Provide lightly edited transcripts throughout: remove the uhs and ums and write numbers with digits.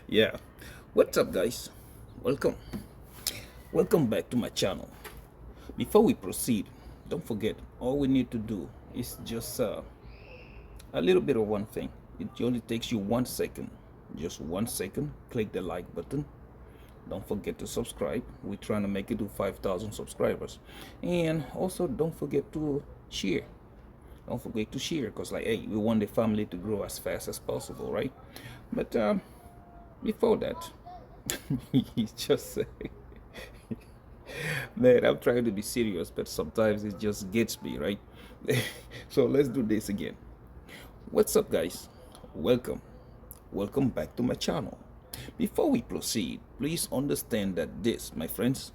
Yeah, what's up, guys? Welcome, welcome back to my channel. Before we proceed, don't forget, all we need to do is just a little bit of one thing. It only takes you 1 second, just 1 second. Click the like button. Don't forget to subscribe. We're trying to make it to 5,000 subscribers. And also don't forget to share. Don't forget to share, because like, hey, we want the family to grow as fast as possible, right? But before that, he's just man, I'm trying to be serious, but sometimes it just gets me, right? So let's do this again. What's up, guys? Welcome back to my channel. Before we proceed, please understand that this, my friends,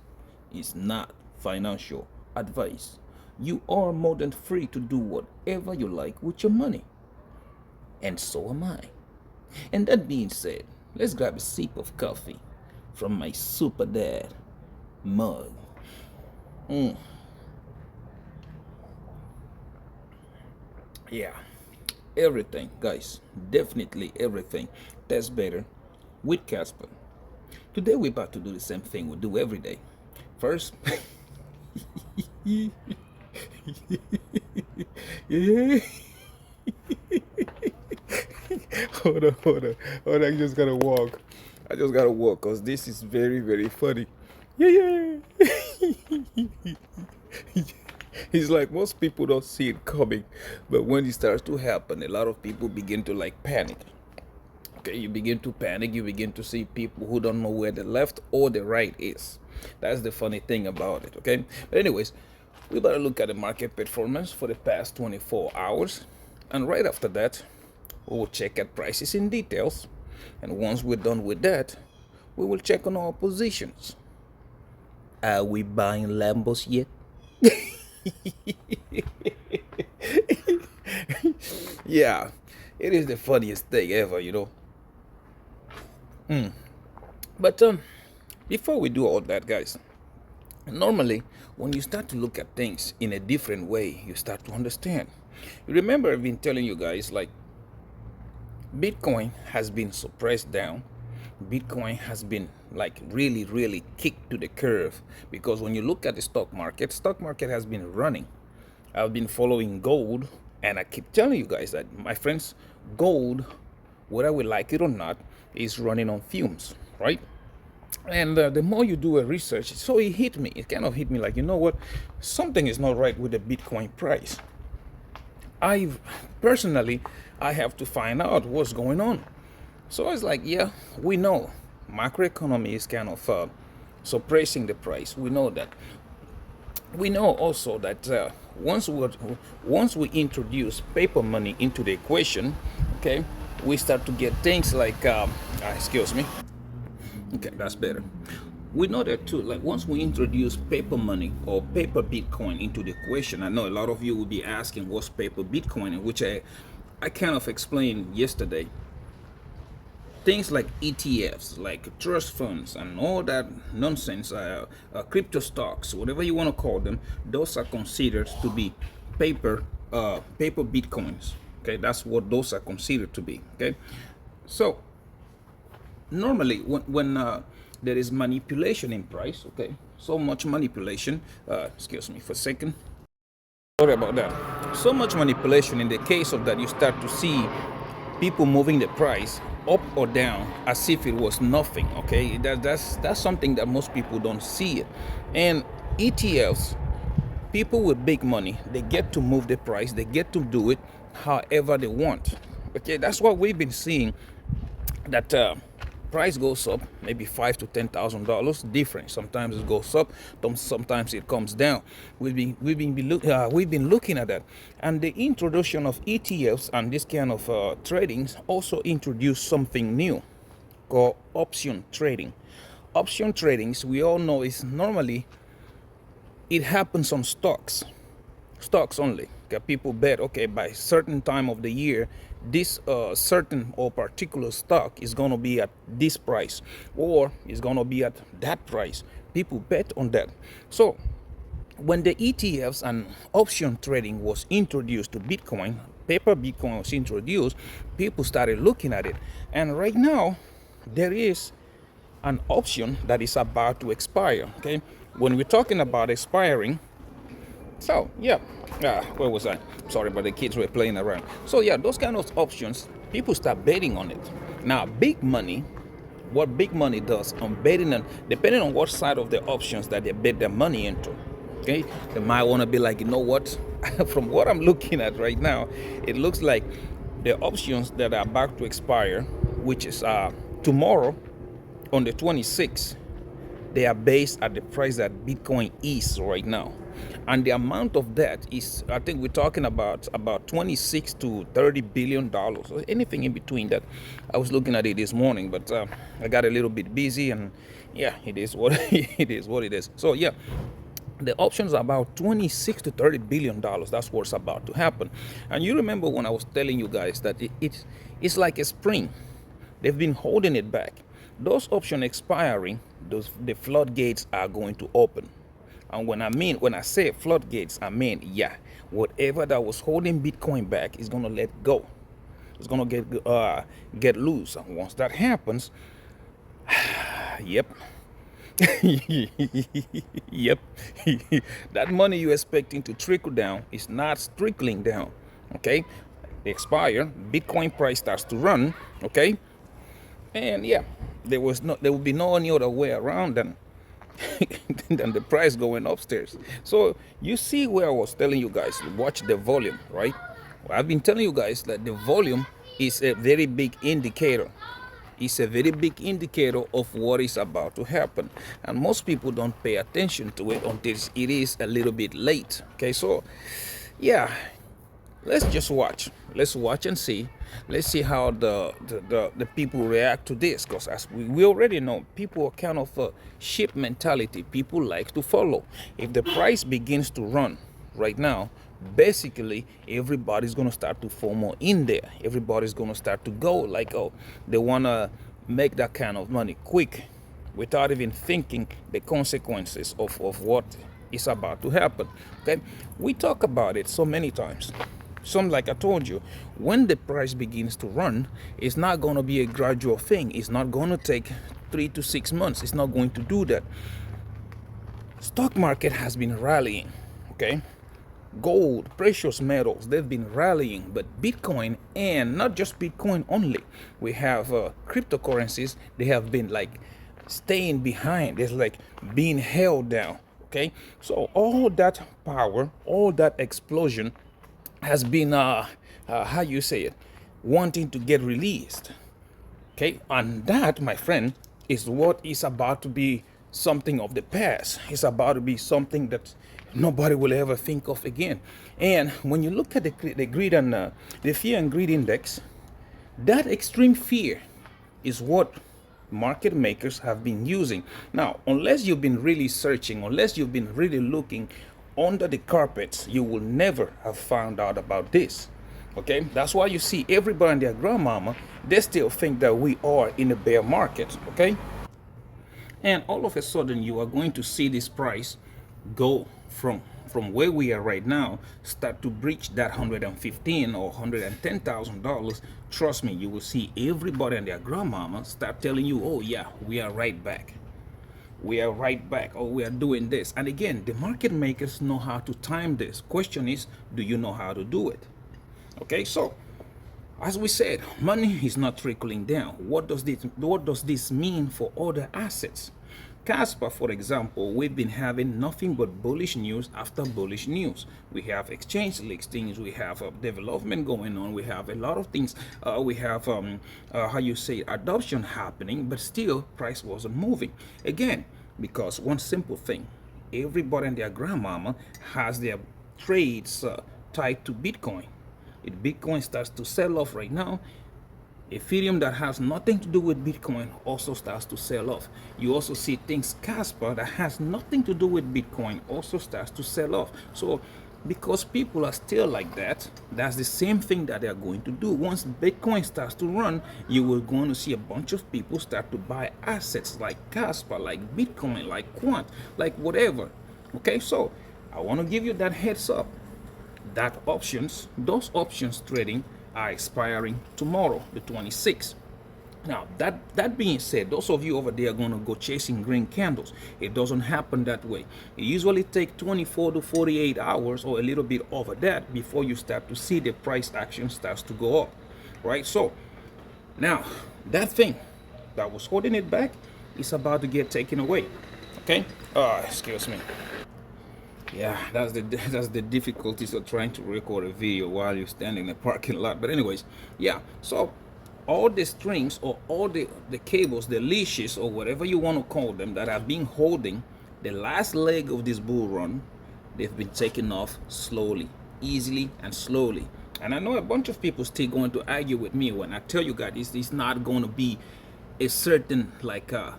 is not financial advice. You are more than free to do whatever you like with your money, and so am I. And that being said, let's grab a sip of coffee from my super dad mug. Yeah, everything, guys, definitely everything tastes better with Kaspa. Today we're about to do the same thing we do every day. First, yeah. hold on. I just gotta walk. Because this is very, very funny. Yeah. It's like most people don't see it coming, but when it starts to happen, a lot of people begin to like panic. Okay, you begin to panic. You begin to see people who don't know where the left or the right is. That's the funny thing about it. Okay, but anyways, we better look at the market performance for the past 24 hours, and right after that, we will check at prices in details. And once we're done with that, we will check on our positions. Are we buying Lambos yet? Yeah, it is the funniest thing ever, But before we do all that, guys, normally when you start to look at things in a different way, you start to understand. You remember I've been telling you guys, like, Bitcoin has been suppressed down. Bitcoin has been like really, really kicked to the curve, because when you look at the stock market has been running. I've been following gold, and I keep telling you guys that, my friends, gold, whether we like it or not, is running on fumes, right? And the more you do a research, so it hit me. It kind of hit me like, you know what? Something is not right with the Bitcoin price. I personally, I have to find out what's going on. So it's like, yeah, we know macroeconomy is kind of suppressing the price. We know that. We know also that once we introduce paper money into the equation, okay, we start to get things like, excuse me. Okay, that's better. We know that too. Like, once we introduce paper money or paper Bitcoin into the equation, I know a lot of you will be asking what's paper Bitcoin, which I kind of explained yesterday. Things like ETFs, like trust funds, and all that nonsense, crypto stocks, whatever you want to call them, those are considered to be paper Bitcoins. Okay, that's what those are considered to be. Okay, so normally when there is manipulation in price, okay, so much manipulation, excuse me for a second, sorry about that, so much manipulation, in the case of that, you start to see people moving the price up or down as if it was nothing. Okay, that's something that most people don't see it. And ETFs, people with big money, they get to move the price, they get to do it however they want. Okay, that's what we've been seeing, that price goes up maybe $5,000 to $10,000 different. Sometimes it goes up, sometimes it comes down. We've been looking at that, and the introduction of ETFs and this kind of tradings also introduced something new called option trading. Option tradings, we all know, is normally, it happens on stocks only. Okay, people bet, okay, by certain time of the year, this certain or particular stock is going to be at this price, or is going to be at that price. People bet on that. So when the ETFs and option trading was introduced to Bitcoin, paper Bitcoin was introduced, people started looking at it. And right now, there is an option that is about to expire. Okay, when we're talking about expiring, so yeah, where was I? Sorry, but the kids were playing around. So yeah, those kind of options, people start betting on it. Now, big money, what big money does on betting on, depending on what side of the options that they bet their money into. Okay, they might want to be like, you know what? From what I'm looking at right now, it looks like the options that are about to expire, which is tomorrow on the 26th, they are based at the price that Bitcoin is right now. And the amount of that is, I think we're talking about 26 to 30 billion dollars, or anything in between that. I was looking at it this morning, but I got a little bit busy, and yeah, it is what it is what it is. So yeah, the options are about 26 to 30 billion dollars. That's what's about to happen. And you remember when I was telling you guys that it's like a spring. They've been holding it back. Those options expiring, the floodgates are going to open. And when I say floodgates, I mean, yeah, whatever that was holding Bitcoin back is gonna let go. It's gonna get loose. And once that happens, yep. Yep. That money you're expecting to trickle down is not trickling down. Okay? They expire, Bitcoin price starts to run, okay? And yeah, there will be no any other way around than than the price going upstairs. So you see where I was telling you guys, watch the volume, right? Well, I've been telling you guys that the volume is a very big indicator. It's a very big indicator of what is about to happen. And most people don't pay attention to it until it is a little bit late. Okay, so yeah, let's just watch. Let's watch and see. Let's see how the people react to this. Because as we already know, people are kind of a sheep mentality. People like to follow. If the price begins to run right now, basically everybody's going to start to FOMO in there. Everybody's going to start to go like, oh, they want to make that kind of money quick without even thinking the consequences of what is about to happen. Okay, we talk about it so many times. Some, like I told you, when the price begins to run, it's not going to be a gradual thing. It's not going to take 3 to 6 months. It's not going to do that. Stock market has been rallying, okay? Gold, precious metals, they've been rallying, but Bitcoin, and not just Bitcoin only, we have cryptocurrencies, they have been like staying behind. It's like being held down, okay? So all that power, all that explosion has been how you say it, wanting to get released, okay? And that, my friend, is what is about to be something of the past. It's about to be something that nobody will ever think of again. And when you look at the greed and the fear and greed index, that extreme fear is what market makers have been using. Now, unless you've been really searching, unless you've been really looking under the carpets, you will never have found out about this. Okay, that's why you see everybody and their grandmama, they still think that we are in a bear market. Okay, and all of a sudden you are going to see this price go from where we are right now, start to breach that $115,000 or $110,000. Trust me, you will see everybody and their grandmama start telling you, oh yeah, we are right back. We are right back, or we are doing this. And again, the market makers know how to time this. Question is, do you know how to do it? Okay, so as we said, money is not trickling down. What does this mean for other assets? Kaspa, for example, we've been having nothing but bullish news after bullish news. We have exchange listings, we have development going on, we have a lot of things. We have how you say, adoption happening, but still price wasn't moving. Again, because one simple thing, everybody and their grandmama has their trades tied to Bitcoin. If Bitcoin starts to sell off right now, Ethereum that has nothing to do with Bitcoin also starts to sell off. You also see things, Kaspa, that has nothing to do with Bitcoin also starts to sell off. So because people are still like that, that's the same thing that they're going to do. Once Bitcoin starts to run, you will going to see a bunch of people start to buy assets like Kaspa, like Bitcoin, like Quant, like whatever. Okay, so I want to give you that heads up. those options trading are expiring tomorrow, the 26th. Now, that being said, those of you over there are going to go chasing green candles. It doesn't happen that way. It usually takes 24 to 48 hours or a little bit over that before you start to see the price action starts to go up, right? So now that thing that was holding it back is about to get taken away. Okay? Excuse me. Yeah, that's the difficulties of trying to record a video while you're standing in the parking lot. But anyways, yeah. So all the strings or all the cables, the leashes or whatever you want to call them that have been holding the last leg of this bull run, they've been taken off slowly, easily and slowly. And I know a bunch of people still going to argue with me when I tell you guys it's not going to be a certain like a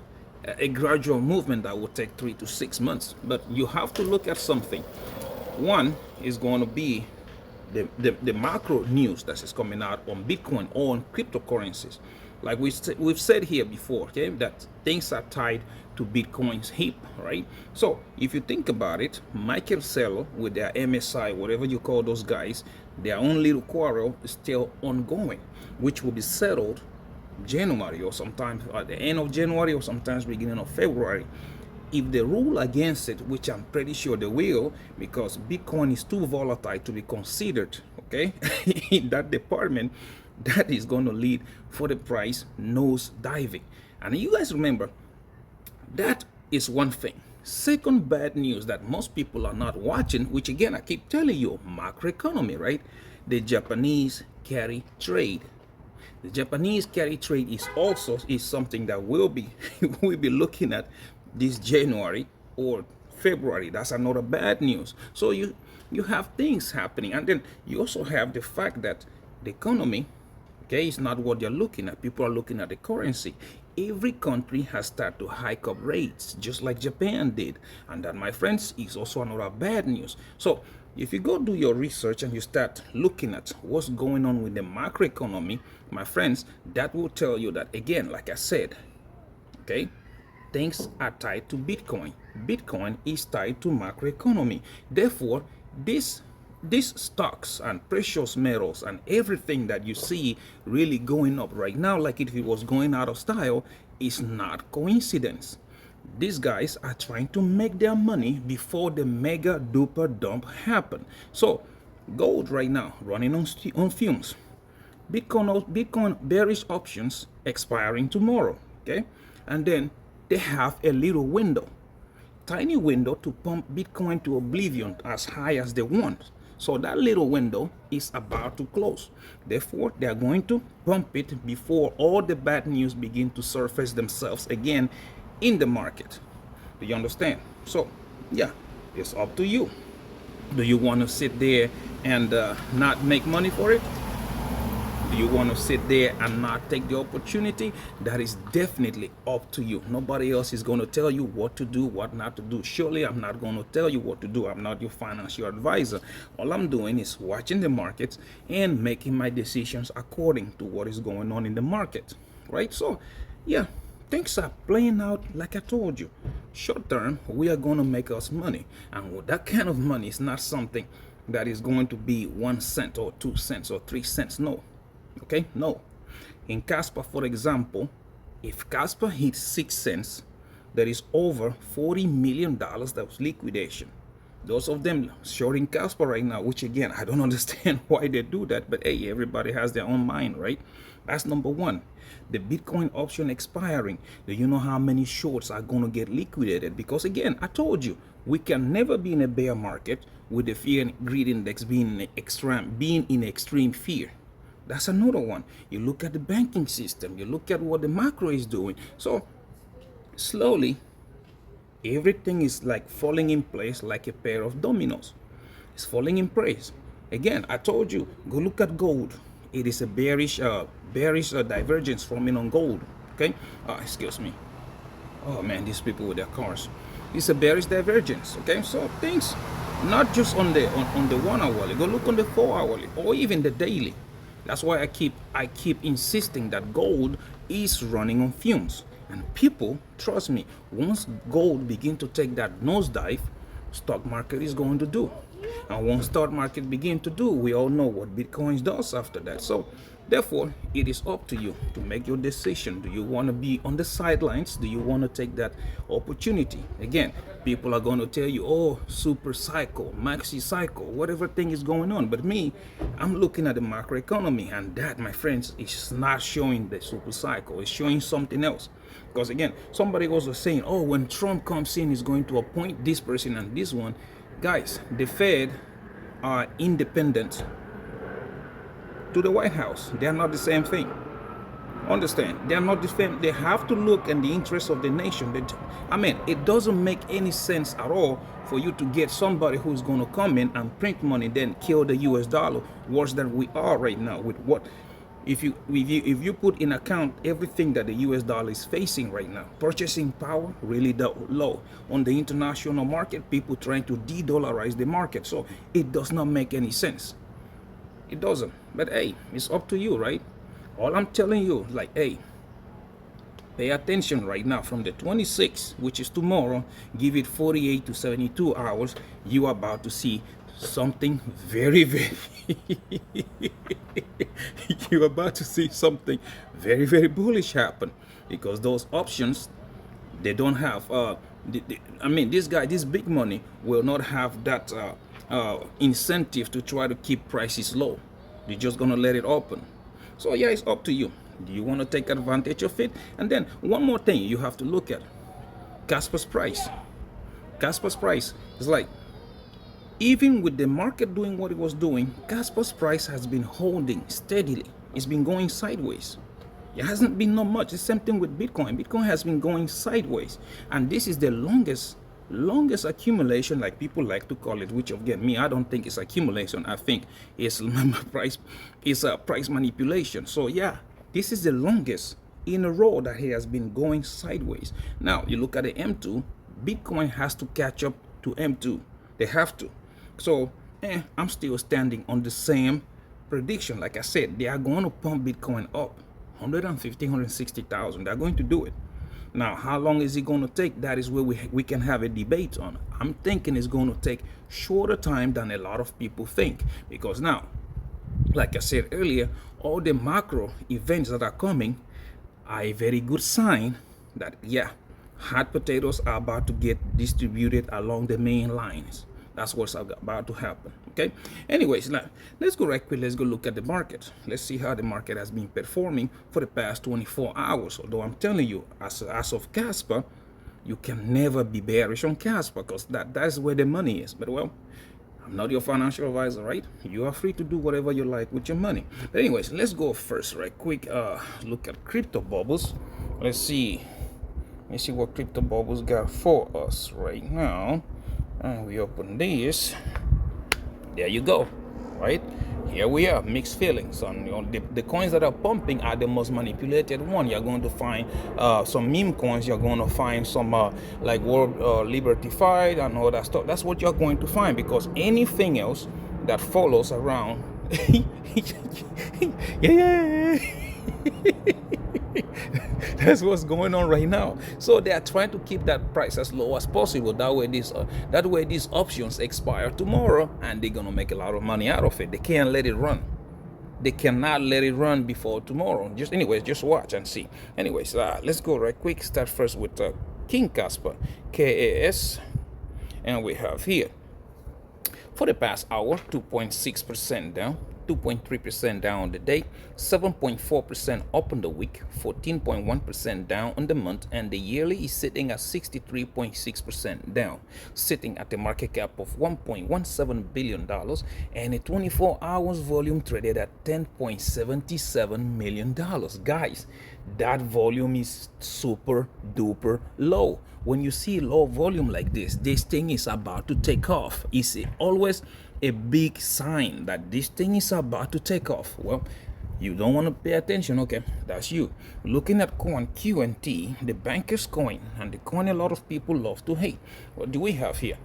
gradual movement that will take 3 to 6 months. But you have to look at something. One is going to be the macro news that is coming out on Bitcoin or on cryptocurrencies. Like we've said here before, okay, that things are tied to Bitcoin's hip, right? So if you think about it, Michael Saylor with their MSI, whatever you call those guys, their own little quarrel is still ongoing, which will be settled January or sometimes at the end of January or sometimes beginning of February. If they rule against it, which I'm pretty sure they will, because Bitcoin is too volatile to be considered, okay, in that department, that is going to lead for the price nose diving. And you guys remember, that is one thing. Second bad news that most people are not watching, which again, I keep telling you, macroeconomy, right? The Japanese carry trade. The Japanese carry trade is something that we'll be looking at this January or February. That's another bad news. So you have things happening, and then you also have the fact that the economy, okay, is not what you're looking at. People are looking at the currency. Every country has started to hike up rates, just like Japan did, and that, my friends, is also another bad news. So if you go do your research and you start looking at what's going on with the macroeconomy, my friends, that will tell you that, again, like I said, okay, things are tied to Bitcoin. Bitcoin is tied to macroeconomy. Therefore, these stocks and precious metals and everything that you see really going up right now, like if it was going out of style, is not coincidence. These guys are trying to make their money before the mega duper dump happen. So gold right now running on fumes. Bitcoin bearish options expiring tomorrow, okay? And then they have a little window, tiny window to pump Bitcoin to oblivion as high as they want. So that little window is about to close. Therefore, they are going to pump it before all the bad news begin to surface themselves again in the market. Do you understand? So yeah, it's up to you. Do you want to sit there and not make money for it? Do you want to sit there and not take the opportunity? That is definitely up to you. Nobody else is going to tell you what to do, what not to do. Surely I'm not going to tell you what to do. I'm not your financial advisor. All I'm doing is watching the markets and making my decisions according to what is going on in the market, right? So yeah, things are playing out like I told you. Short term, we are going to make us money. And with that kind of money, it's not something that is going to be 1 cent or 2 cents or 3 cents. No. Okay, no. In Kaspa, for example, if Kaspa hits 6 cents, there is over $40 million that was liquidation. Those of them shorting Kaspa right now, which again, I don't understand why they do that, but hey, everybody has their own mind, right? That's number one. The Bitcoin option expiring. Do you know how many shorts are going to get liquidated? Because again, I told you, we can never be in a bear market with the fear and greed index being in extreme fear. That's another one. You look at the banking system, you look at what the macro is doing. So slowly, everything is like falling in place like a pair of dominoes. It's falling in place. Again, I told you, go look at gold. It is a bearish divergence forming on gold. Okay? Excuse me. Oh man, these people with their cars. It's a bearish divergence. Okay, so things not just on the 1 hourly. Go look on the 4 hourly or even the daily. That's why I keep insisting that gold is running on fumes. And people, trust me, once gold begin to take that nosedive, stock market is going to do. And once stock market begin to do, we all know what Bitcoin does after that. So therefore, it is up to you to make your decision. Do you want to be on the sidelines? Do you want to take that opportunity? Again, people are going to tell you, oh, super cycle, maxi cycle, whatever thing is going on. But me, I'm looking at the macroeconomy, and that, my friends, is not showing the super cycle. It's showing something else. Because again, somebody was saying, oh, when Trump comes in, he's going to appoint this person and this one. Guys, the Fed are independent to the White House. They are not the same thing. Understand? They are not the same. They have to look in the interest of the nation. I mean, it doesn't make any sense at all for you to get somebody who's going to come in and print money, then kill the US dollar worse than we are right now. With what? If you put in account everything that the US dollar is facing right now, purchasing power really low on the international market, people trying to de-dollarize the market. So it does not make any sense. It doesn't. But hey, it's up to you, right? All I'm telling you, like, hey, pay attention right now. From the 26th, which is tomorrow, give it 48 to 72 hours. You are about to see something very, very you're about to see something very, very bullish happen, because those options, they don't have I mean, this big money will not have that incentive to try to keep prices low. They're just gonna let it open. So yeah, it's up to you. Do you want to take advantage of it? And then one more thing you have to look at: Kaspa's price. Kaspa's price is like, even with the market doing what it was doing, Kaspa's price has been holding steadily. It's been going sideways. It hasn't been not much. The same thing with Bitcoin. Bitcoin has been going sideways, and this is the longest accumulation, like people like to call it. Which again, me, I don't think it's accumulation. I think it's price manipulation. So yeah, this is the longest in a row that he has been going sideways. Now you look at the M2. Bitcoin has to catch up to M2. They have to. So I'm still standing on the same prediction. Like I said, they are going to pump Bitcoin up 150, 160,000. They're going to do it. Now, how long is it going to take? That is where we can have a debate on. I'm thinking it's going to take shorter time than a lot of people think. Because now, like I said earlier, all the macro events that are coming are a very good sign that, yeah, hot potatoes are about to get distributed along the main lines. That's what's about to happen. Okay. Anyways, now let's go right quick. Let's go look at the market. Let's see how the market has been performing for the past 24 hours. Although I'm telling you, as of Kaspa, you can never be bearish on Kaspa, because that's where the money is. But well, I'm not your financial advisor, right? You are free to do whatever you like with your money. But anyways, let's go first right quick. Look at crypto bubbles. Let's see what crypto bubbles got for us right now. And we open this. There you go. Right here we are, mixed feelings on the coins that are pumping are the most manipulated one. You're going to find some meme coins. You're going to find some like World Liberty Fight and all that stuff. That's what you're going to find, because anything else that follows around yeah. That's what's going on right now. So they are trying to keep that price as low as possible. That way these options expire tomorrow, and they're gonna make a lot of money out of it. They can't let it run. They cannot let it run before tomorrow. Just watch and see. Anyways, let's go right quick. Start first with King Kaspa, KAS, and we have here for the past hour 2.6% down. 2.3% down on the day, 7.4% up on the week, 14.1% down on the month, and the yearly is sitting at 63.6% down, sitting at a market cap of $1.17 billion and a 24 hours volume traded at $10.77 million. Guys, that volume is super duper low. When you see low volume like this thing is about to take off. It's always a big sign that this thing is about to take off. Well, you don't want to pay attention. Okay, that's you. Looking at coin QNT, the banker's coin, and the coin a lot of people love to hate. What do we have here?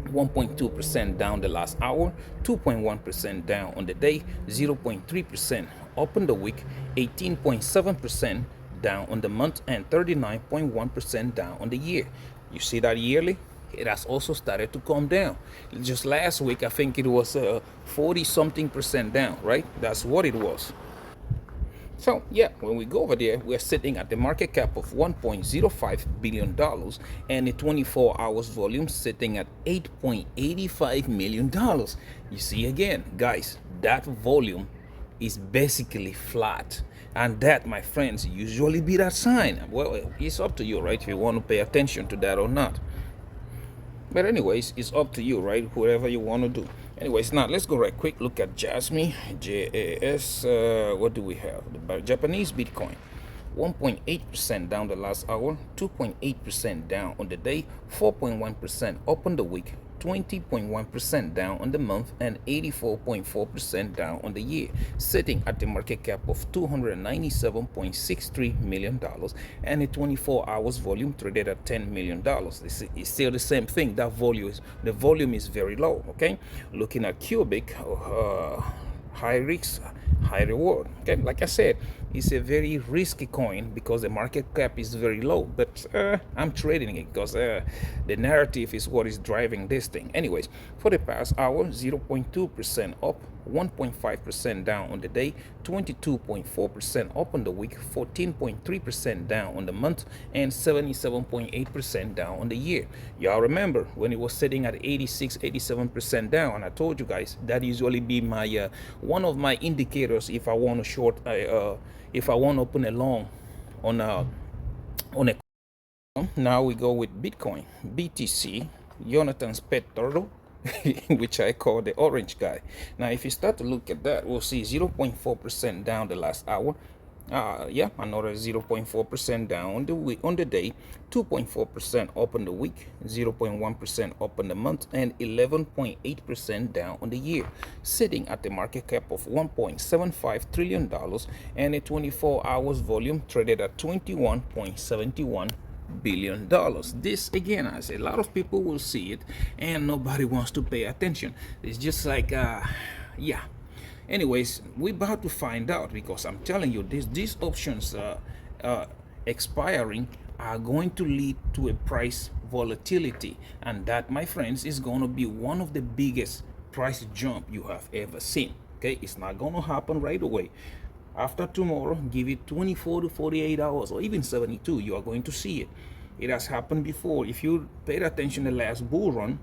1.2% down the last hour, 2.1% down on the day, 0.3% up on the week, 18.7% down on the month, and 39.1% down on the year. You see that yearly? it has also started to come down. Just last week, I think it was 40 something percent down, right? That's what it was. So yeah, when we go over there, we're sitting at the market cap of $1.05 billion and a 24 hours volume sitting at $8.85 million. You see again, guys, that volume is basically flat. And that, my friends, usually be that sign. Well, it's up to you, right? If you want to pay attention to that or not. But anyways, it's up to you, right? Whatever you want to do. Anyways, now let's go right quick. Look at Jasmine, JAS. What do we have? The Japanese Bitcoin. 1.8% down the last hour, 2.8% down on the day, 4.1% up on the week, 20.1% down on the month, and 84.4% down on the year, sitting at the market cap of $297.63 million and a 24 hours volume traded at $10 million. This is still the same thing. That the volume is very low. Okay, looking at Cubic, high risk, high reward. Okay, like I said, it's a very risky coin because the market cap is very low, but I'm trading it because the narrative is what is driving this thing. Anyways, for the past hour, 0.2% up, 1.5% down on the day, 22.4% up on the week, 14.3% down on the month, and 77.8% down on the year. Y'all remember when it was sitting at 86-87% down, and I told you guys that usually be my one of my indicators if I want to short, if I want to open a long on a now we go with Bitcoin, BTC, Jonathan's pet turtle, which I call the orange guy. Now, if you start to look at that, we'll see 0.4% down the last hour. Yeah, another 0.4% down on the week, on the day, 2.4% up on the week, 0.1% up on the month, and 11.8% down on the year, sitting at the market cap of $1.75 trillion and a 24 hours volume traded at $21.71 billion. This again, I say a lot of people will see it and nobody wants to pay attention. It's just like yeah. Anyways, we're about to find out because I'm telling you, these options expiring are going to lead to a price volatility, and that, my friends, is going to be one of the biggest price jump you have ever seen. Okay, it's not going to happen right away. After tomorrow, give it 24 to 48 hours or even 72, you are going to see it. It has happened before. If you paid attention to the last bull run,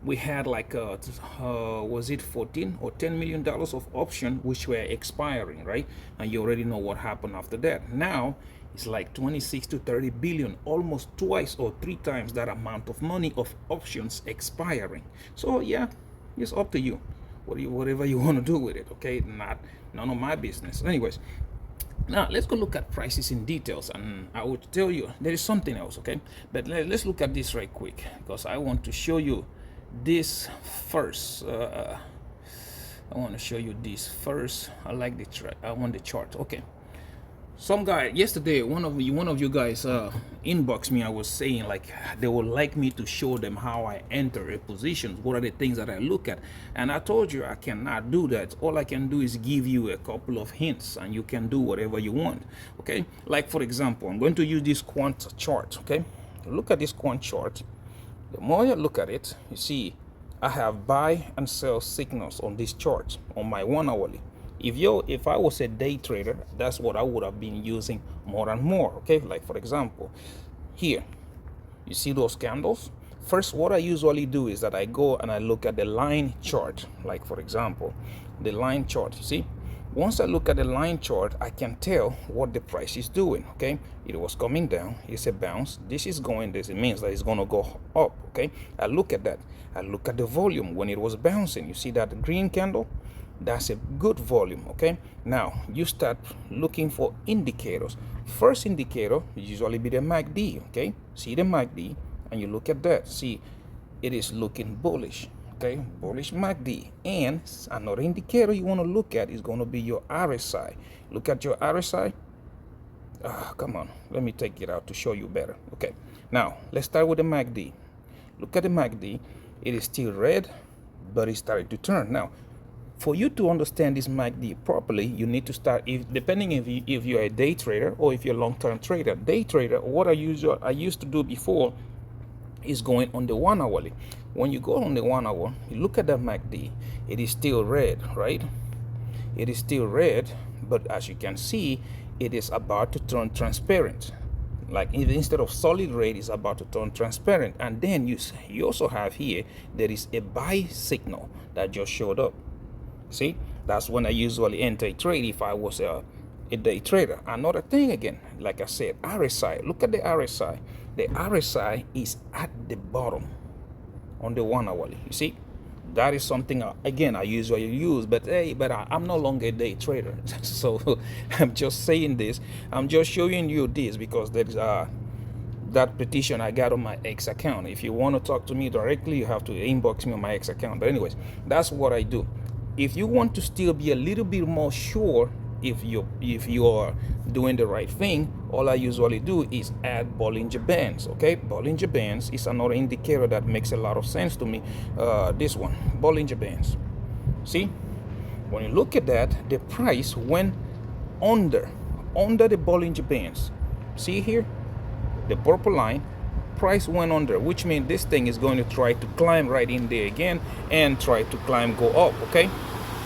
we had like was it 14 or 10 million dollars of option which were expiring, right? And you already know what happened after that. Now it's like 26 to 30 billion, almost twice or three times that amount of money of options expiring. So yeah, it's up to you. Whatever you want to do with it. Okay, none of my business. Anyways, now let's go look at prices in details, and I would tell you there is something else. Okay, but let's look at this right quick because I want to show you this first. I want to show you this first. I like the I want the chart. Okay. Some guy yesterday, one of you guys inboxed me. I was saying like they would like me to show them how I enter a position. What are the things that I look at? And I told you I cannot do that. All I can do is give you a couple of hints, and you can do whatever you want. Okay. Like for example, I'm going to use this quant chart. Okay. Look at this quant chart. The more you look at it, you see I have buy and sell signals on this chart on my 1 hourly. If I was a day trader, that's what I would have been using more and more. Okay, like for example, here you see those candles. First, what I usually do is that I go and I look at the line chart. Like for example, the line chart. You see, once I look at the line chart, I can tell what the price is doing. Okay, it was coming down. It's a bounce. This is going this. It means that it's going to go up. Okay, I look at that. I look at the volume when it was bouncing. You see that green candle? That's a good volume. Okay, now you start looking for indicators. First indicator usually be the MACD. Okay, see the MACD and you look at that. See, it is looking bullish. Okay, bullish MACD. And another indicator you want to look at is going to be your RSI. Look at your RSI. Come on, let me take it out to show you better. Okay, now let's start with the MACD. Look at the MACD. It is still red, but it's starting to turn. Now, for you to understand this MACD properly, you need to start, depending if you're a day trader or if you're a long-term trader. Day trader, what I used to do before is going on the 1 hourly. When you go on the 1 hour, you look at the MACD, it is still red, right? It is still red, but as you can see, it is about to turn transparent. Like instead of solid red, it's about to turn transparent. And then you also have here, there is a buy signal that just showed up. See, that's when I usually enter a trade if I was a day trader. Another thing again, like I said, RSI. Look at the RSI. The RSI is at the bottom on the 1 hourly. You see, that is something again I usually use. But hey, I'm no longer a day trader, so I'm just saying this. I'm just showing you this because there is that petition I got on my X account. If you want to talk to me directly, you have to inbox me on my X account. But anyways, that's what I do. If you want to still be a little bit more sure if you are doing the right thing, all I usually do is add Bollinger Bands. Okay, Bollinger Bands is another indicator that makes a lot of sense to me. This one, Bollinger Bands. See, when you look at that, the price went under the Bollinger Bands. See here, the purple line, price went under, which means this thing is going to try to climb right in there again and try to climb, go up. Okay,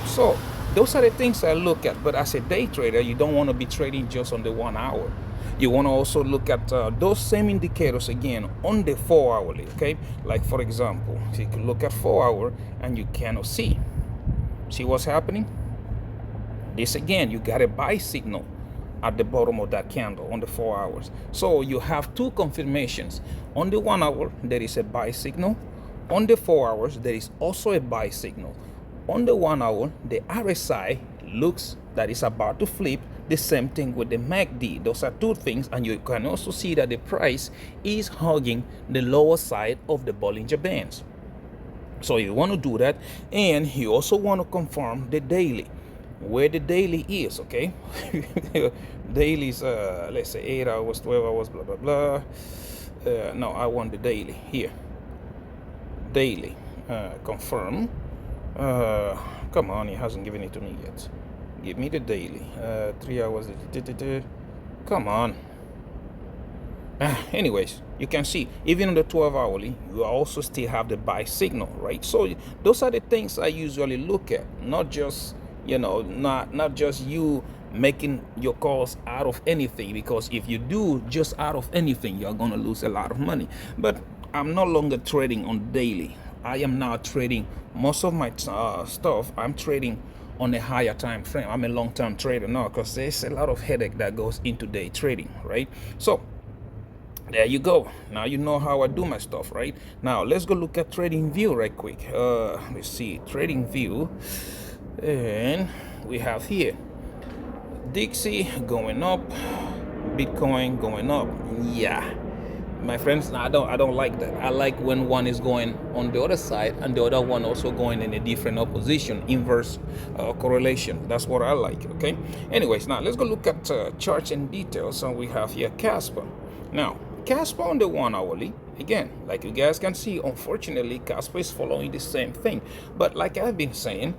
so those are the things I look at. But as a day trader, you don't want to be trading just on the 1 hour. You want to also look at those same indicators again on the 4 hourly. Okay, like for example, if you can look at 4 hour and you cannot see what's happening. This again, you got a buy signal at the bottom of that candle on the 4 hours. So you have two confirmations. On the 1 hour, there is a buy signal. On the 4 hours, there is also a buy signal. On the 1 hour, the RSI looks that it's about to flip. The same thing with the MACD. Those are two things, and you can also see that the price is hugging the lower side of the Bollinger Bands. So you want to do that, and you also want to confirm the daily, where the daily is. Okay, daily is let's say 8 hours, 12 hours, blah blah blah. No, I want the daily here. Daily, confirm. Come on, he hasn't given it to me yet. Give me the daily. 3 hours. Come on. Anyways, you can see even on the 12 hourly, you also still have the buy signal, right? So those are the things I usually look at, not just not just you making your calls out of anything, because if you do just out of anything, you're gonna lose a lot of money. But I'm no longer trading on daily. I am now trading most of my stuff. I'm trading on a higher time frame. I'm a long-term trader now because there's a lot of headache that goes into day trading, right? So there you go. Now you know how I do my stuff, right? Now let's go look at Trading View right quick. Let's see, Trading View, and we have here Dixie going up, Bitcoin going up. Yeah, my friends, I don't like that. I like when one is going on the other side and the other one also going in a different opposition, inverse correlation. That's what I like. Okay, anyways, now let's go look at charts and details. And we have here Kaspa. Now Kaspa on the 1 hourly, again, like you guys can see, unfortunately Kaspa is following the same thing. But like I've been saying,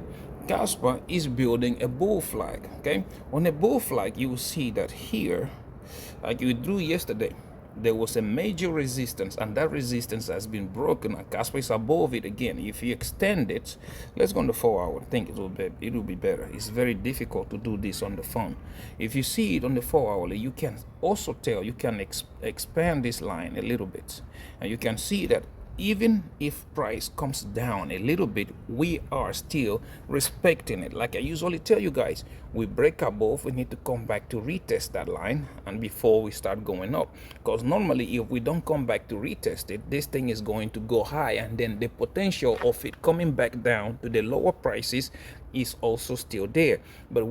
Kaspa is building a bull flag. Okay, on a bull flag, you will see that here, like we drew yesterday, there was a major resistance, and that resistance has been broken, and Kaspa is above it again. If you extend it, let's go on the 4 hour. I think it will be better. It's very difficult to do this on the phone. If you see it on the 4 hourly, you can also tell, you can expand this line a little bit, and you can see that even if price comes down a little bit, we are still respecting it. Like I usually tell you guys, we break above, we need to come back to retest that line and before we start going up, because normally if we don't come back to retest it, this thing is going to go high, and then the potential of it coming back down to the lower prices is also still there. But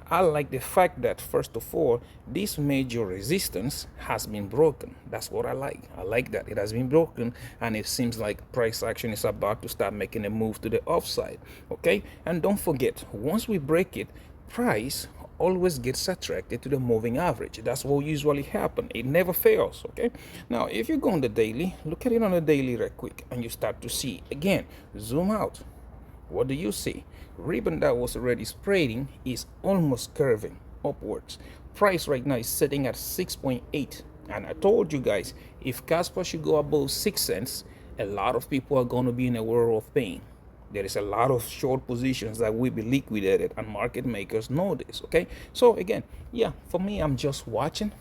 I like the fact that first of all, this major resistance has been broken. That's what I like that it has been broken, and it seems like price action is about to start making a move to the upside. Okay, and don't forget, once we break it, price always gets attracted to the moving average. That's what usually happens. It never fails. Okay, now if you go on the daily, look at it on the daily right quick, and you start to see again, zoom out. What do you see? Ribbon that was already spreading is almost curving upwards. Price right now is sitting at 6.8 And I told you guys, if Kaspa should go above 6 cents, a lot of people are going to be in a world of pain. There is a lot of short positions that will be liquidated, and market makers know this. Okay, so again, yeah, for me, I'm just watching,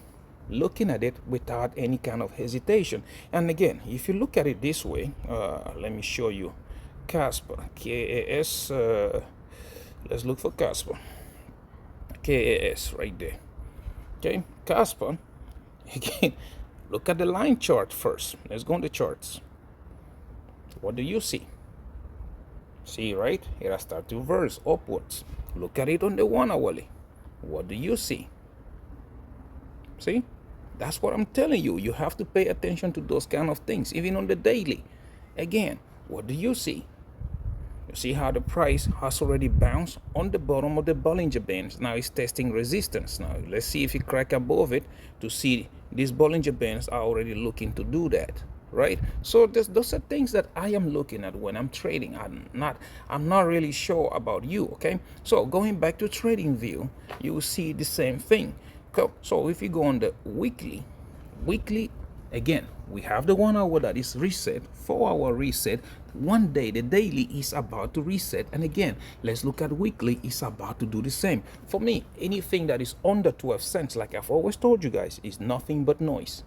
looking at it without any kind of hesitation. And again, if you look at it this way, let me show you Kaspa, KAS. Let's look for Kaspa, KAS right there. Okay, Kaspa. Again, look at the line chart first. Let's go on the charts. What do you see? See, right? Here I start to reverse upwards. Look at it on the 1 hourly. What do you see? See? That's what I'm telling you. You have to pay attention to those kind of things, even on the daily. Again, what do you see? You see how the price has already bounced on the bottom of the Bollinger Bands. Now it's testing resistance. Now let's see if it crack above it to see these Bollinger Bands are already looking to do that, right? So those are things that I am looking at when I'm trading. I'm not really sure about you, okay? So going back to trading view, you will see the same thing. So if you go on the weekly, again, we have the 1 hour that is reset, 4 hour reset. One day, the daily is about to reset. And again, let's look at weekly, is about to do the same. For me, anything that is under 12 cents, like I've always told you guys, is nothing but noise.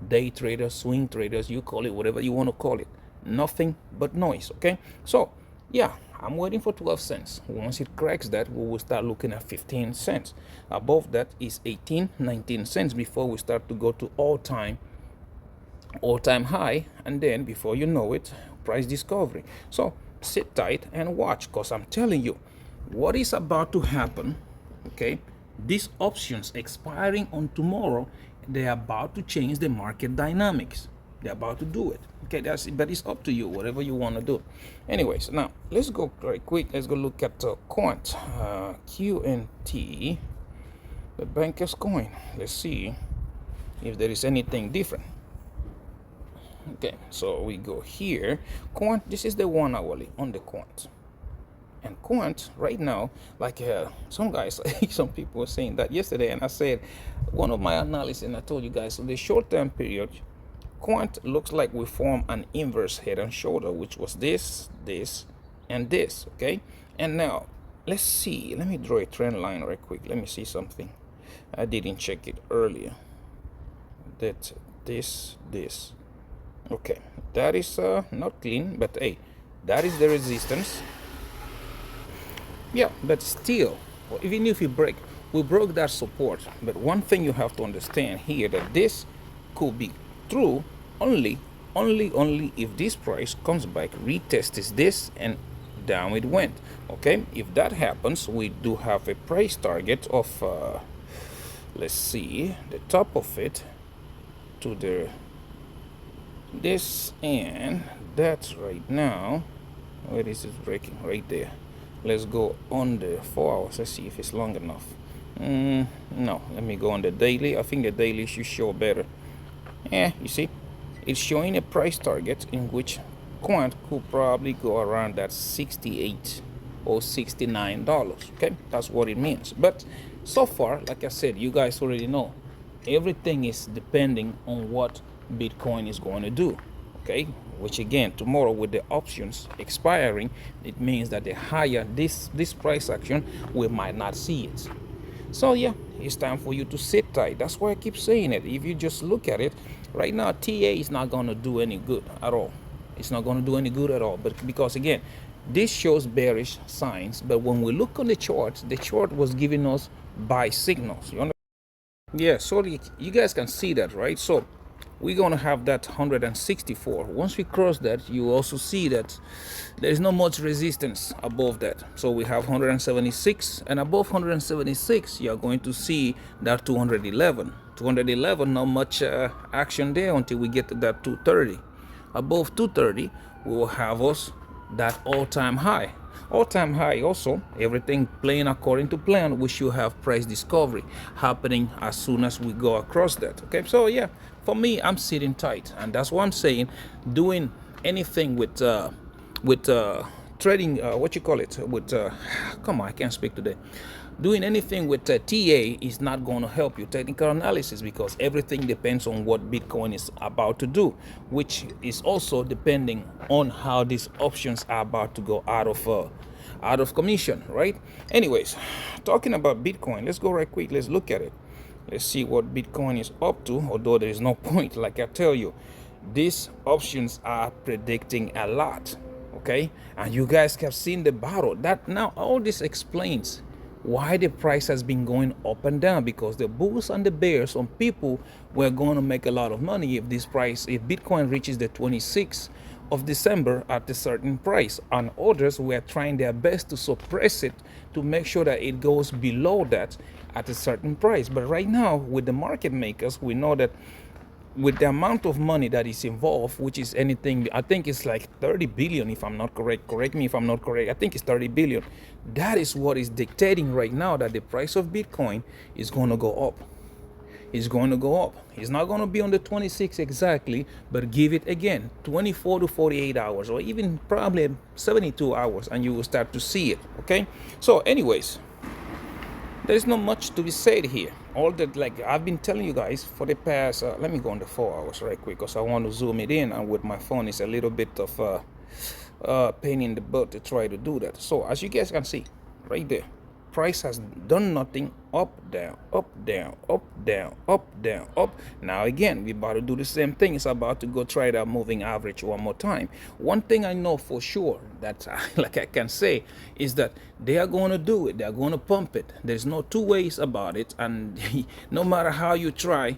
Day traders, swing traders, you call it whatever you want to call it. Nothing but noise, okay? So, yeah, I'm waiting for 12 cents. Once it cracks that, we will start looking at 15 cents. Above that is 18, 19 cents before we start to go to all-time high, and then before you know it, price discovery. So sit tight and watch, because I'm telling you what is about to happen. Okay, these options expiring on tomorrow, they're about to change the market dynamics. They're about to do it. Okay, but it's up to you, whatever you want to do. Anyways, now let's go very quick. Let's go look at quant QNT, the banker's coin. Let's see if there is anything different. Okay, so we go here. Quant, this is the 1 hourly on the quant. And quant right now, like some guys, some people were saying that yesterday, and I said one of my analysis, and I told you guys, so the short-term period, quant looks like we form an inverse head and shoulder, which was this, and this. Okay, and now let's see. Let me draw a trend line right quick. Let me see something. I didn't check it earlier. That this. Okay, that is not clean, but hey, that is the resistance. Yeah, but still, even if we broke that support. But one thing you have to understand here, that this could be true only if this price comes back, retests this, and down it went. Okay, if that happens, we do have a price target of let's see, the top of it to the this and that right now. Where is it breaking? Right there. Let's go on the 4 hours. Let's see if it's long enough. No, let me go on the daily. I think the daily should show better. Yeah, you see, it's showing a price target in which quant could probably go around that 68 or $69. Okay, that's what it means. But so far, like I said, you guys already know, everything is depending on what Bitcoin is going to do. Okay, which again, tomorrow with the options expiring, it means that the higher this price action, we might not see it. So yeah, it's time for you to sit tight. That's why I keep saying it. If you just look at it right now, TA is not going to do any good at all. It's not going to do any good at all. But because again, this shows bearish signs, but when we look on the chart was giving us buy signals. You understand? Yeah, so you guys can see that, right? So we're going to have that 164. Once we cross that, you also see that there is not much resistance above that. So we have 176, and above 176, you're going to see that 211. 211, not much action there until we get to that 230. Above 230, we will have us that all-time high. All-time high also, everything playing according to plan, we should have price discovery happening as soon as we go across that. Okay, so yeah, for me, I'm sitting tight, and that's what I'm saying. Doing anything with trading, what you call it, with come on, I can't speak today. doing anything with TA is not going to help you, technical analysis, because everything depends on what Bitcoin is about to do, which is also depending on how these options are about to go out of commission, right? Anyways, talking about Bitcoin, let's go right quick. Let's look at it. Let's see what Bitcoin is up to, although there is no point. Like I tell you, these options are predicting a lot, okay? And you guys have seen the battle. That now all this explains why the price has been going up and down, because the bulls and the bears, some people were going to make a lot of money if Bitcoin reaches the 26th of December at a certain price, and others were trying their best to suppress it to make sure that it goes below that at a certain price. But right now, with the market makers, we know that with the amount of money that is involved, which is anything, I think it's like 30 billion, if I'm not correct. Correct me if I'm not correct. I think it's 30 billion. That is what is dictating right now that the price of Bitcoin is going to go up. It's going to go up. It's not going to be on the 26 exactly, but give it again 24 to 48 hours, or even probably 72 hours, and you will start to see it. Okay. So anyways, there's not much to be said here. All that, like I've been telling you guys for the past, let me go on the 4 hours right quick, because I want to zoom it in, and with my phone it's a little bit of pain in the butt to try to do that. So as you guys can see right there, price has done nothing. Up, down, up, down, up, down, up, down, up. Now again, we're about to do the same thing. It's about to go try that moving average one more time. One thing I know for sure that like I can say is that they are going to do it. They're going to pump it. There's no two ways about it, and no matter how you try,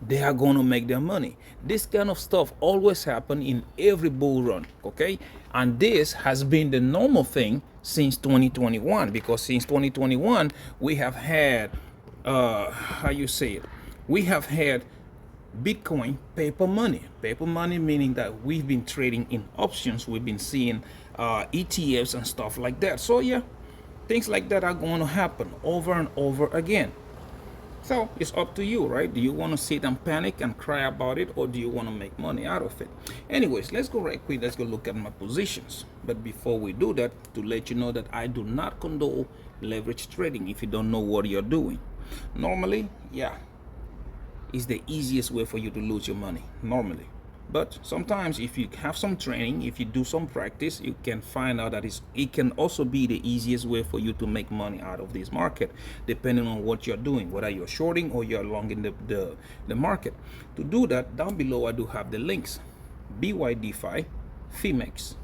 they are going to make their money. This kind of stuff always happen in every bull run, okay? And this has been the normal thing since 2021, because since 2021 we have had how you say it, we have had Bitcoin paper money, meaning that we've been trading in options, we've been seeing ETFs and stuff like that. So yeah, things like that are going to happen over and over again. So it's up to you, right? Do you want to sit and panic and cry about it, or do you want to make money out of it? Anyways, let's go right quick. Let's go look at my positions. But before we do that, to let you know that I do not condone leverage trading if you don't know what you're doing. Normally, yeah, it's the easiest way for you to lose your money, normally. But sometimes if you have some training, if you do some practice, you can find out that it can also be the easiest way for you to make money out of this market, depending on what you're doing, whether you're shorting or you're long in the market. To do that, down below I do have the links: Bydfi, Phemex,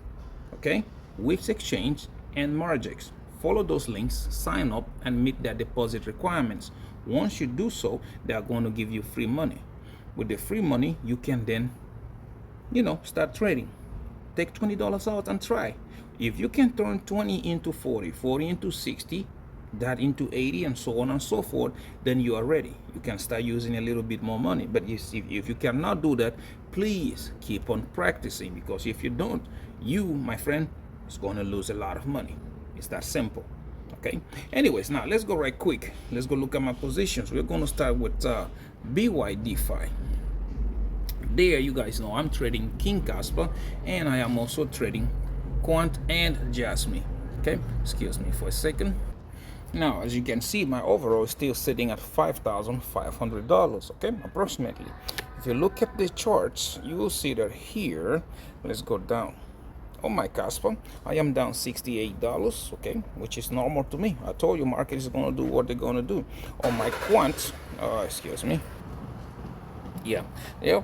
okay, Wix Exchange, and Margex. Follow those links, sign up, and meet their deposit requirements. Once you do so, they are going to give you free money. With the free money, you can then start trading. Take $20 out and try. If you can turn 20 into 40, 40 into 60, that into 80, and so on and so forth, then you are ready. You can start using a little bit more money. But if you cannot do that, please keep on practicing, because if you don't, you, my friend, is going to lose a lot of money. It's that simple. Okay. Anyways, now let's go right quick. Let's go look at my positions. We're going to start with Bydfi. There, you guys know I'm trading King Kaspa, and I am also trading Quant and Jasmine. Okay, excuse me for a second. Now, as you can see, my overall is still sitting at $5,500. Okay, approximately. If you look at the charts, you will see that here. Let's go down. On my Kaspa, I am down $68. Okay, which is normal to me. I told you, market is going to do what they're going to do. On my Quant, excuse me. Yeah,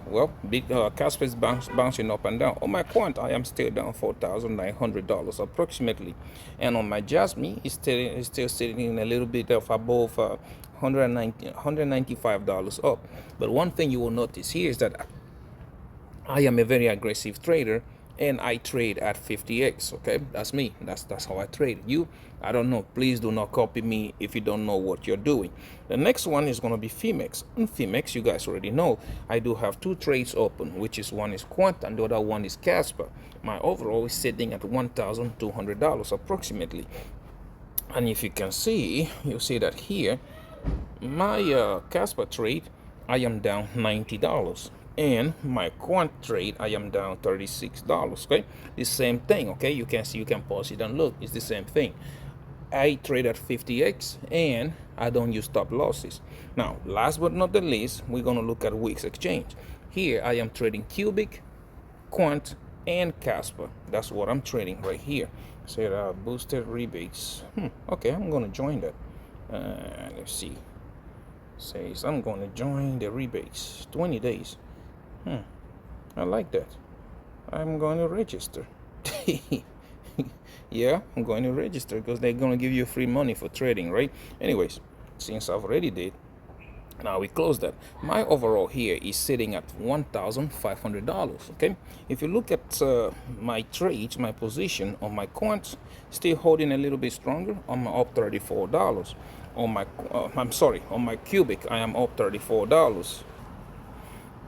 well, big Kaspa is bouncing up and down. On my Quant, I am still down $4,900 approximately, and on my Jasmine, it's still sitting in a little bit of above $195 up. But one thing you will notice here is that I am a very aggressive trader, and I trade at 50x. Okay, that's me. That's how I trade. I don't know. Please do not copy me if you don't know what you're doing. The next one is going to be Phemex. On Phemex, you guys already know I do have two trades open, which is one is Quant and the other one is Kaspa. My overall is sitting at $1,200 approximately. And if you can see, you'll see that here, my Kaspa trade, I am down $90. And my Quant trade, I am down $36. Okay, the same thing. Okay, you can see, you can pause it and look. It's the same thing. I trade at 50x and I don't use stop losses. Now, last but not the least, we're gonna look at Wix exchange. Here I am trading Cubic, Quant, and Kaspa. That's what I'm trading right here. Said boosted rebates. Okay, I'm gonna join that. Let's see. Says I'm gonna join the rebates. 20 days. I like that. I'm going to register. Yeah, I'm going to register because they're going to give you free money for trading, right? Anyways, since I've already did, now we close that. My overall here is sitting at $1,500. Okay, if you look at my trades, my position on my quant, still holding a little bit stronger. I'm up $34. On my on my cubic, I am up $34.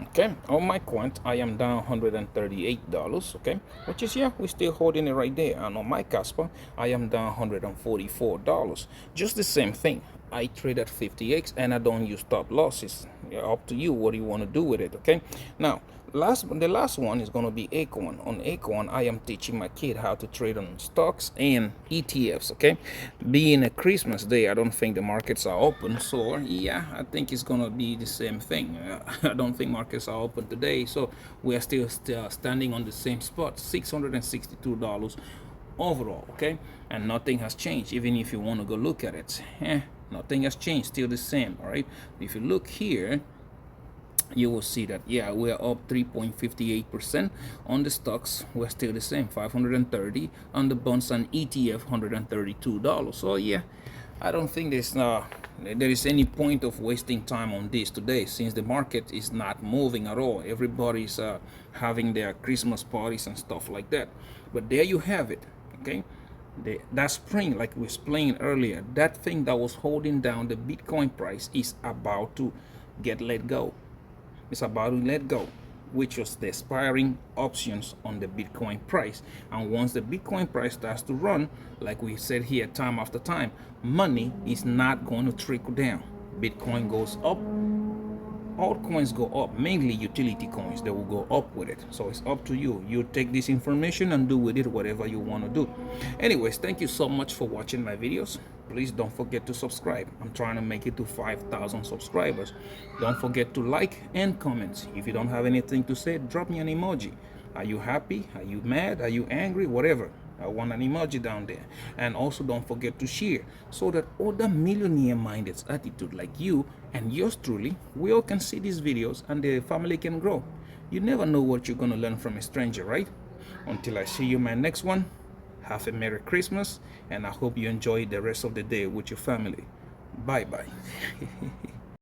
Okay, on my quant I am down $138. Okay, which is, yeah, we're still holding it right there. And on my Kaspa I am down $144. Just the same thing. I trade at 50x and I don't use stop losses. Yeah, up to you what you want to do with it. Okay, now the last one is going to be Acorn. On Acorn I am teaching my kid how to trade on stocks and ETFs. Okay, being a Christmas day, I don't think the markets are open, so yeah, I think it's going to be the same thing. I don't think markets are open today, so we are still standing on the same spot, $662 overall. Okay, and nothing has changed. Even if you want to go look at it, nothing has changed, still the same. All right, if you look here, you will see that, yeah, we're up 3.58% on the stocks. We're still the same, 530 on the bonds and ETF, $132. So yeah, I don't think there is any point of wasting time on this today, since the market is not moving at all. Everybody's having their Christmas parties and stuff like that. But there you have it. Okay, that spring, like we explained earlier, that thing that was holding down the Bitcoin price is about to get let go. It's about to let go, which was the expiring options on the Bitcoin price. And once the Bitcoin price starts to run, like we said here time after time, money is not going to trickle down. Bitcoin goes up, altcoins go up, mainly utility coins, they will go up with it. So it's up to you. You take this information and do with it whatever you want to do. Anyways, thank you so much for watching my videos. Please don't forget to subscribe. I'm trying to make it to 5,000 subscribers. Don't forget to like and comment. If you don't have anything to say, drop me an emoji. Are you happy? Are you mad? Are you angry? Whatever. I want an emoji down there. And also don't forget to share, so that other millionaire-minded attitude like you and yours truly, we all can see these videos and the family can grow. You never know what you're going to learn from a stranger, right? Until I see you in my next one, have a Merry Christmas, and I hope you enjoy the rest of the day with your family. Bye-bye.